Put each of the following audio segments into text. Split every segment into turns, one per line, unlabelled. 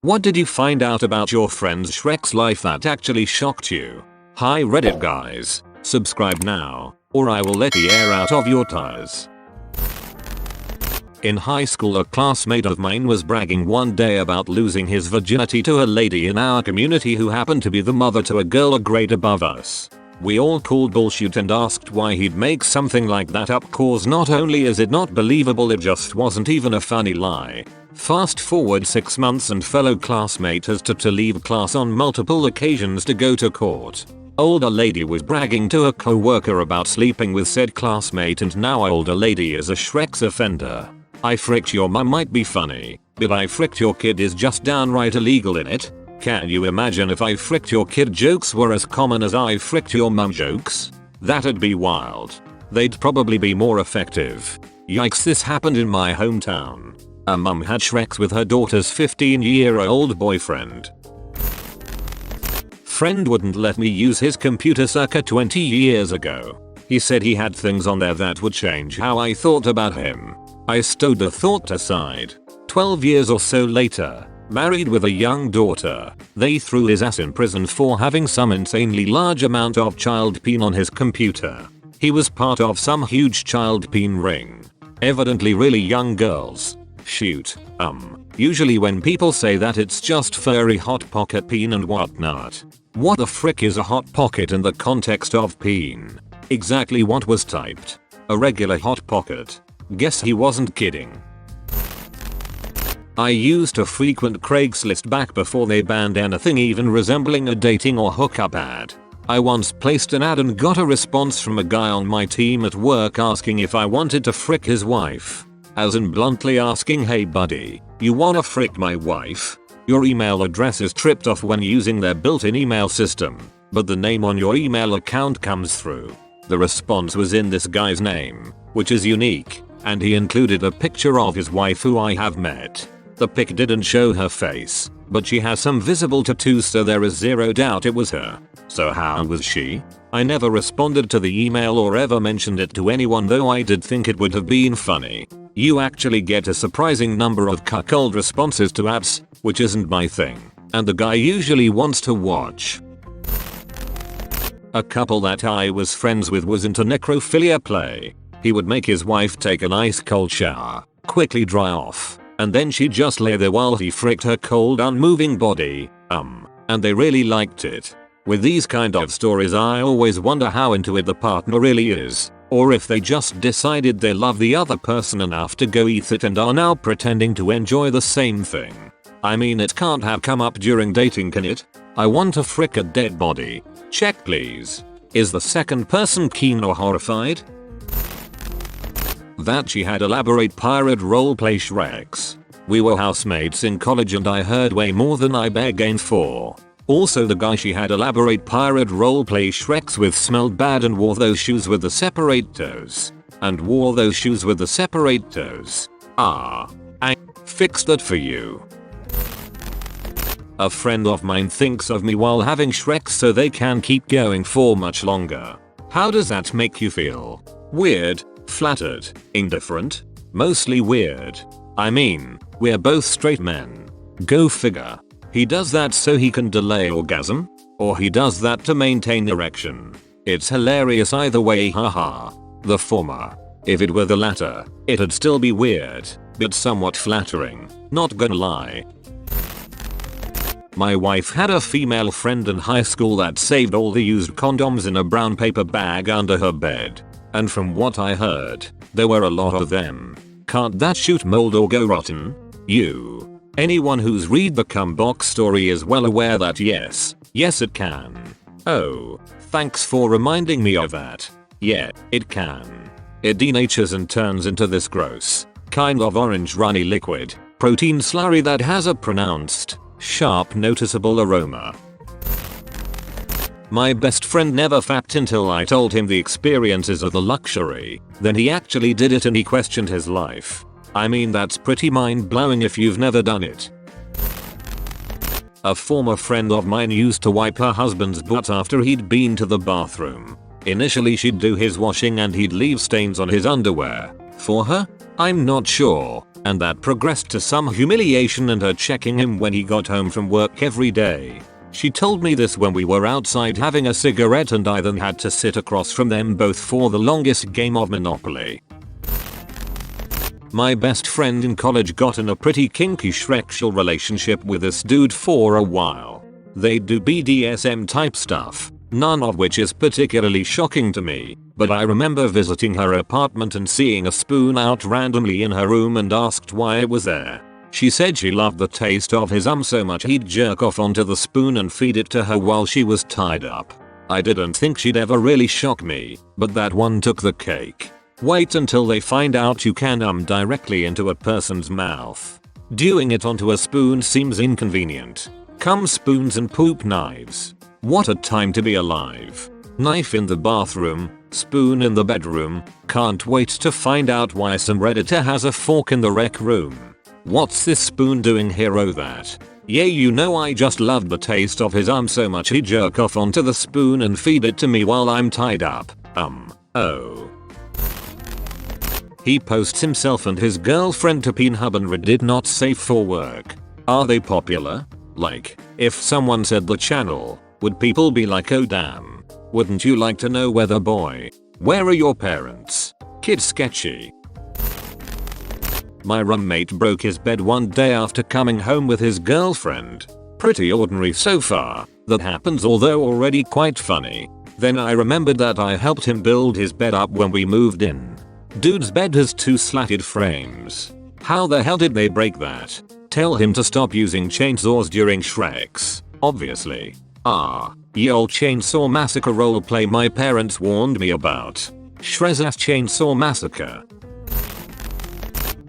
What did you find out about your friend's Shrek's life that actually shocked you? Hi Reddit guys, subscribe now, or I will let the air out of your tires. In high school, a classmate of mine was bragging one day about losing his virginity to a lady in our community who happened to be the mother to a girl a grade above us. We all called bullshit and asked why he'd make something like that up, cause not only is it not believable, it just wasn't even a funny lie. Fast forward 6 months and fellow classmate has to leave class on multiple occasions to go to court. Older lady was bragging to a co-worker about sleeping with said classmate, and now older lady is a Shrek's offender. I fricked your mum might be funny, but I fricked your kid is just downright illegal in it. Can you imagine if I fricked your kid jokes were as common as I fricked your mum jokes? That'd be wild. They'd probably be more effective. Yikes, this happened in my hometown. A mum had Shreks with her daughter's 15-year-old boyfriend. Friend wouldn't let me use his computer circa 20 years ago. He said he had things on there that would change how I thought about him. I stowed the thought aside. 12 years or so later, married with a young daughter, they threw his ass in prison for having some insanely large amount of child peen on his computer. He was part of some huge child peen ring. Evidently really young girls. Shoot, usually when people say that it's just furry hot pocket peen and whatnot. What the frick is a hot pocket in the context of peen? Exactly what was typed? A regular hot pocket. Guess he wasn't kidding. I used to frequent Craigslist back before they banned anything even resembling a dating or hookup ad. I once placed an ad and got a response from a guy on my team at work asking if I wanted to frick his wife. As in bluntly asking, hey buddy, you wanna frick my wife? Your email address is tripped off when using their built-in email system, but the name on your email account comes through. The response was in this guy's name, which is unique, and he included a picture of his wife who I have met. The pic didn't show her face, but she has some visible tattoos, so there is zero doubt it was her. So how was she? I never responded to the email or ever mentioned it to anyone, though I did think it would have been funny. You actually get a surprising number of cuckold responses to ads, which isn't my thing, and the guy usually wants to watch. A couple that I was friends with was into necrophilia play. He would make his wife take an ice cold shower, quickly dry off, and then she'd just lay there while he fricked her cold unmoving body, and they really liked it. With these kind of stories I always wonder how into it the partner really is, or if they just decided they love the other person enough to go eat it and are now pretending to enjoy the same thing. I mean, it can't have come up during dating, can it? I want to frick a dead body. Check please. Is the second person keen or horrified? That she had elaborate pirate roleplay Shreks. We were housemates in college and I heard way more than I bargained for. Also, the guy she had elaborate pirate roleplay Shreks with smelled bad and wore those shoes with the separate toes. I fixed that for you. A friend of mine thinks of me while having Shreks so they can keep going for much longer. How does that make you feel? Weird? Flattered? Indifferent? Mostly weird. I mean, we're both straight men. Go figure. He does that so he can delay orgasm? Or he does that to maintain erection? It's hilarious either way, haha. The former. If it were the latter, it'd still be weird, but somewhat flattering, not gonna lie. My wife had a female friend in high school that saved all the used condoms in a brown paper bag under her bed. And from what I heard, there were a lot of them. Can't that shoot mold or go rotten? Anyone who's read the Cumbox story is well aware that yes it can. Oh, thanks for reminding me of that. Yeah, it can. It denatures and turns into this gross, kind of orange runny liquid, protein slurry that has a pronounced, sharp noticeable aroma. My best friend never fapped until I told him the experiences of the luxury. Then he actually did it and he questioned his life. I mean, that's pretty mind-blowing if you've never done it. A former friend of mine used to wipe her husband's butt after he'd been to the bathroom. Initially she'd do his washing and he'd leave stains on his underwear. For her? I'm not sure. And that progressed to some humiliation and her checking him when he got home from work every day. She told me this when we were outside having a cigarette and I then had to sit across from them both for the longest game of Monopoly. My best friend in college got in a pretty kinky sexual relationship with this dude for a while. They do BDSM type stuff, none of which is particularly shocking to me, but I remember visiting her apartment and seeing a spoon out randomly in her room and asked why it was there. She said she loved the taste of his so much he'd jerk off onto the spoon and feed it to her while she was tied up. I didn't think she'd ever really shock me, but that one took the cake. Wait until they find out you can directly into a person's mouth. Doing it onto a spoon seems inconvenient. Cum spoons and poop knives. What a time to be alive. Knife in the bathroom, spoon in the bedroom. Can't wait to find out why some Redditor has a fork in the rec room. What's this spoon doing here? Oh that. Yeah, you know I just loved the taste of his so much he'd jerk off onto the spoon and feed it to me while I'm tied up. Oh. He posts himself and his girlfriend to Pornhub and Reddit not safe for work. Are they popular? Like, if someone said the channel, would people be like oh damn? Wouldn't you like to know whether boy? Where are your parents? Kid sketchy. My roommate broke his bed one day after coming home with his girlfriend. Pretty ordinary so far. That happens, although already quite funny. Then I remembered that I helped him build his bed up when we moved in. Dude's bed has 2 slatted frames. How the hell did they break that? Tell him to stop using chainsaws during Shreks, obviously. Ye old Chainsaw Massacre roleplay my parents warned me about. Shrez's Chainsaw Massacre.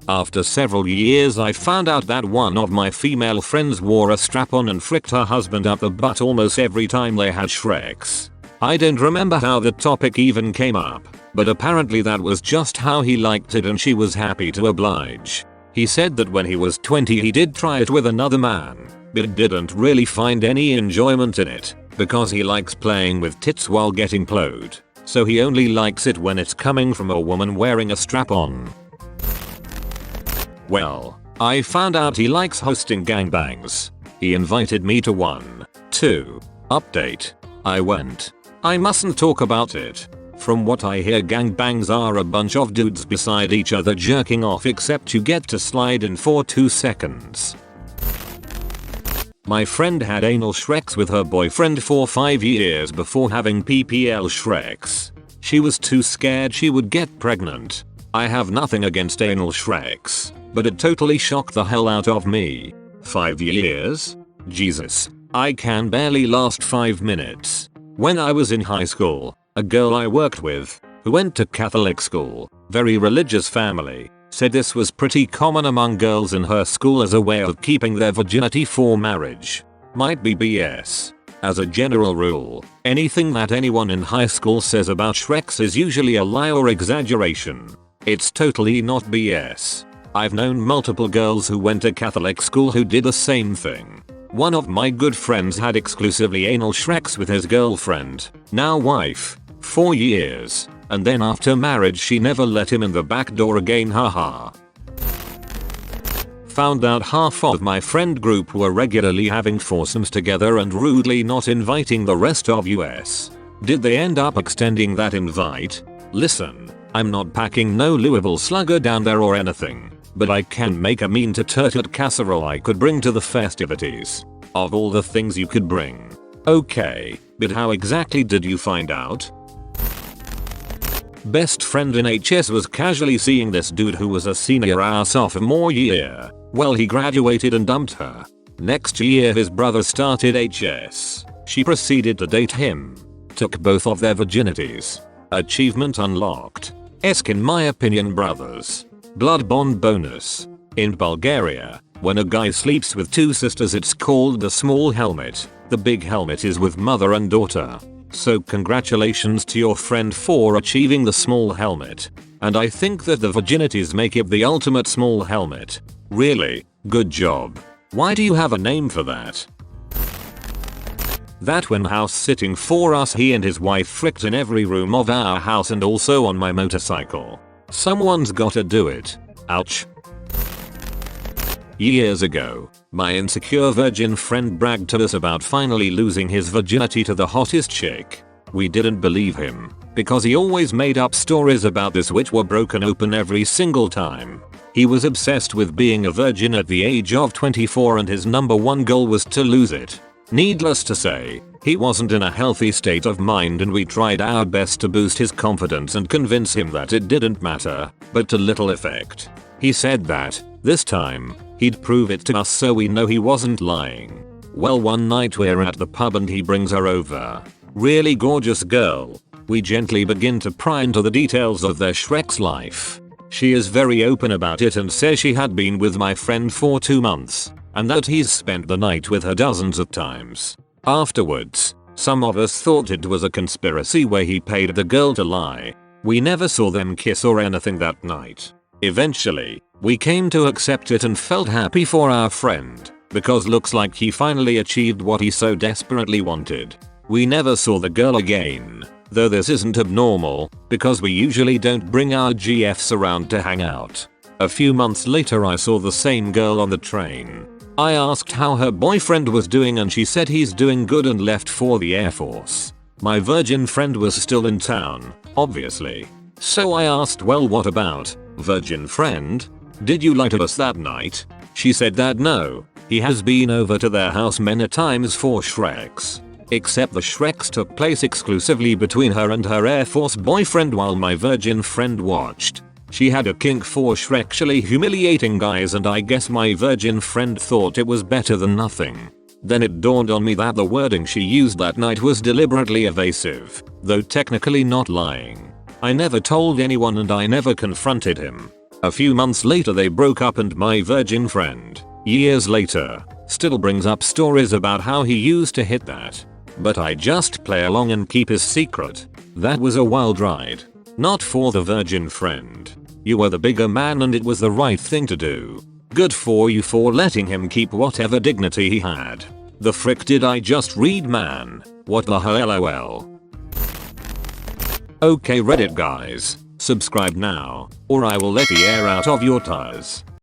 After several years I found out that one of my female friends wore a strap-on and fricked her husband up the butt almost every time they had Shreks. I don't remember how the topic even came up, but apparently that was just how he liked it and she was happy to oblige. He said that when he was 20 he did try it with another man, but didn't really find any enjoyment in it, because he likes playing with tits while getting plowed, so he only likes it when it's coming from a woman wearing a strap-on. Well, I found out he likes hosting gangbangs. He invited me to one. 2. Update. I went. I mustn't talk about it. From what I hear, gangbangs are a bunch of dudes beside each other jerking off, except you get to slide in for 2 seconds. My friend had anal Shreks with her boyfriend for 5 years before having PPL Shreks. She was too scared she would get pregnant. I have nothing against anal Shreks, but it totally shocked the hell out of me. 5 years? Jesus. I can barely last 5 minutes. When I was in high school, a girl I worked with, who went to Catholic school, very religious family, said this was pretty common among girls in her school as a way of keeping their virginity for marriage. Might be BS. As a general rule, anything that anyone in high school says about Shreks is usually a lie or exaggeration. It's totally not BS. I've known multiple girls who went to Catholic school who did the same thing. One of my good friends had exclusively anal Shreks with his girlfriend, now wife, 4 years, and then after marriage she never let him in the back door again, haha. Found out half of my friend group were regularly having foursomes together and rudely not inviting the rest of us. Did they end up extending that invite? Listen, I'm not packing no Louisville Slugger down there or anything, but I can make a mean to turtle casserole I could bring to the festivities. Of all the things you could bring. Okay, but how exactly did you find out? Best friend in HS was casually seeing this dude who was a senior our sophomore year. Well, he graduated and dumped her. Next year his brother started HS. She proceeded to date him. Took both of their virginities. Achievement unlocked. In my opinion, brothers. Blood bond bonus. In Bulgaria, when a guy sleeps with 2 sisters it's called the small helmet. The big helmet is with mother and daughter. So congratulations to your friend for achieving the small helmet. And I think that the virginities make it the ultimate small helmet. Really, good job. Why do you have a name for that? That when house sitting for us, he and his wife fricked in every room of our house and also on my motorcycle. Someone's gotta do it. Ouch. Years ago, my insecure virgin friend bragged to us about finally losing his virginity to the hottest chick. We didn't believe him, because he always made up stories about this which were broken open every single time. He was obsessed with being a virgin at the age of 24 and his number one goal was to lose it. Needless to say, he wasn't in a healthy state of mind and we tried our best to boost his confidence and convince him that it didn't matter, but to little effect. He said that, this time, he'd prove it to us so we know he wasn't lying. Well, one night we're at the pub and he brings her over. Really gorgeous girl. We gently begin to pry into the details of their Shrek's life. She is very open about it and says she had been with my friend for 2 months, and that he's spent the night with her dozens of times. Afterwards, some of us thought it was a conspiracy where he paid the girl to lie. We never saw them kiss or anything that night. Eventually, we came to accept it and felt happy for our friend, because looks like he finally achieved what he so desperately wanted. We never saw the girl again, though this isn't abnormal, because we usually don't bring our GFs around to hang out. A few months later I saw the same girl on the train. I asked how her boyfriend was doing and she said he's doing good and left for the Air Force. My virgin friend was still in town, obviously. So I asked, well, what about, virgin friend? Did you lie to us that night? She said that no, he has been over to their house many times for Shreks. Except the Shreks took place exclusively between her and her Air Force boyfriend while my virgin friend watched. She had a kink for Shrekshly humiliating guys and I guess my virgin friend thought it was better than nothing. Then it dawned on me that the wording she used that night was deliberately evasive, though technically not lying. I never told anyone and I never confronted him. A few months later they broke up and my virgin friend, years later, still brings up stories about how he used to hit that. But I just play along and keep his secret. That was a wild ride. Not for the virgin friend. You were the bigger man and it was the right thing to do. Good for you for letting him keep whatever dignity he had. The frick did I just read, man? What the hell, lol. Okay Reddit guys, subscribe now, or I will let the air out of your tires.